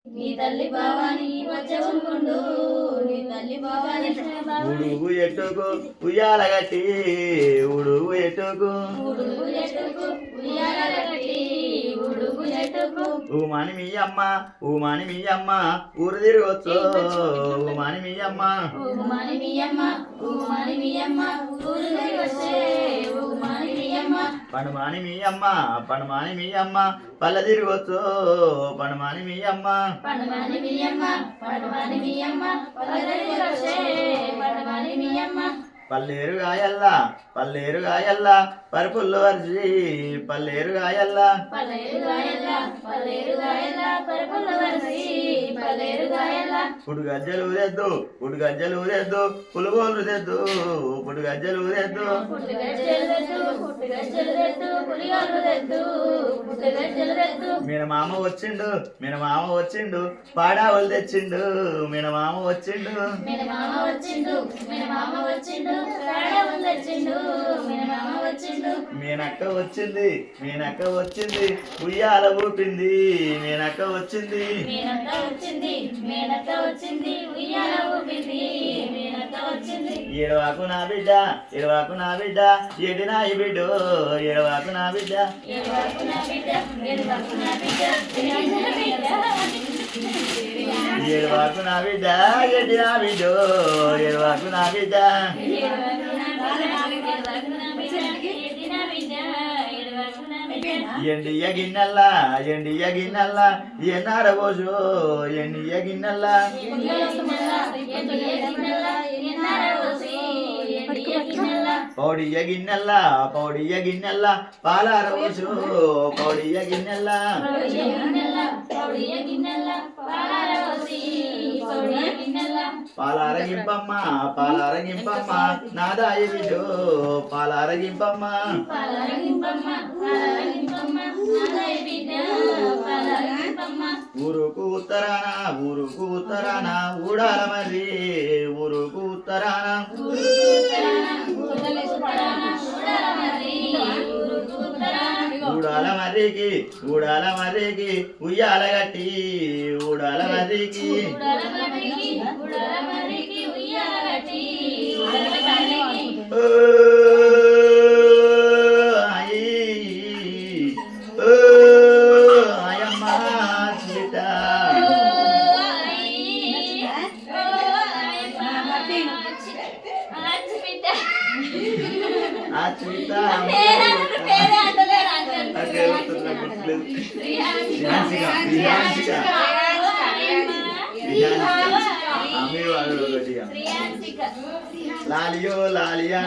నీ తల్లి భావాని వచ్చుకుండు నీ తల్లి భావాని ఉడుగు ఎట్టుకు ఉయ్యాల గట్టి ఉడుగు ఎట్టుకు ఉడుగు ఎట్టుకు ఉయ్యాల గట్టి ఉడుగు ఎట్టుకు ఊమాని మీ అమ్మ ఊమాని మీ అమ్మ ఊరు తిరగొచ్చు ఊమాని మీ అమ్మ ఊమాని మీ అమ్మ ఊమాని మీ అమ్మ ఊరు తిరగొచ్చే ఊమాని మీ అమ్మ పనుమాని మీ అమ్మ పనుమాని మీ అమ్మ పల్ల తిరగొచ్చు పనుమాని మీ అమ్మ పడమని మీ అమ్మ పడమని మీ అమ్మ పల్లెరి వచ్చే పడమని మీ అమ్మ పల్లేరు గాయల్లా పల్లేరు గాయల్లా పరుపుల్లో వరిచి పల్లేరు గాయల్లా పల్లేరు గాయల్లా పల్లేరు గాయల్లా పరుపుల వరసి పల్లేరు గాయల్లా పుడు గజ్జలు ఊరెద్దు పుడు గజ్జలు ఊరెద్దు పులుగోలు తెద్దు పుడు గజ్జలు ఊరెద్దు పుట్టుగజ్జలు తెద్దు పుట్టుగజ్జలు తెద్దు పులిగోలు తెద్దు పుట్టుగజ్జలు తెద్దు మీన మామ వచ్చిండు మీన మామ వచ్చిండు పాడావులు తెచ్చిండు మీన మామ వచ్చిండు మన మామ వచ్చిండు మన మామ వచ్చిండు కాడవులు తెచ్చిండు మన మామ వచ్చిండు మీనక్క వచ్చింది మీనక్క వచ్చింది ఉయ్యాల ఊపింది మీనక్క వచ్చింది మేనత్త వచ్చింది మేనత్త వచ్చింది ఉయ్యాల ఊపింది మేనత్త వచ్చింది ఏడవాకు నా బిడ్డ ఏడవాకు నా బిడ్డ ఏడి నాయి బిడ్డో ఏడవాకు నా బిడ్డ ఏడువాకు నా బిడ్డ ఏడువాకు నా బిడ్డ ఏడువాకు నా బిడ్డ ఏడవాకు నా బిడ్డ ఏడి నా బిడ్డో ఏడవాకు నా బిడ్డ ఎండియ గిన్నెల్లా ఎండియ గిన్నెల్లా ఎన్నార పోసు ఎండియ గిన్నెల్లా పౌడియ గిన్నెల్లా పౌడియ గిన్నెల్లా పాలార పోసు పౌడియ గిన్నెల్లా పాలారగింపమ్మ పాలారగింపమ్మ నాదాయి బిడ్డో పాలారగింపమ్మ ఊరుకు ఉత్తరాన ఊరుకు ఉత్తరాన ఊడాల మర్రి ఊరుకు ఉత్తరాన ఊడాల మర్రికి ఊడాల మర్రికి ఉయ్యాల గట్టి ఊడాల మర్రికి ఓ అయ్యి ఓ అయ్యమ్మ సీత ఆ సీత లాలియో లాలియా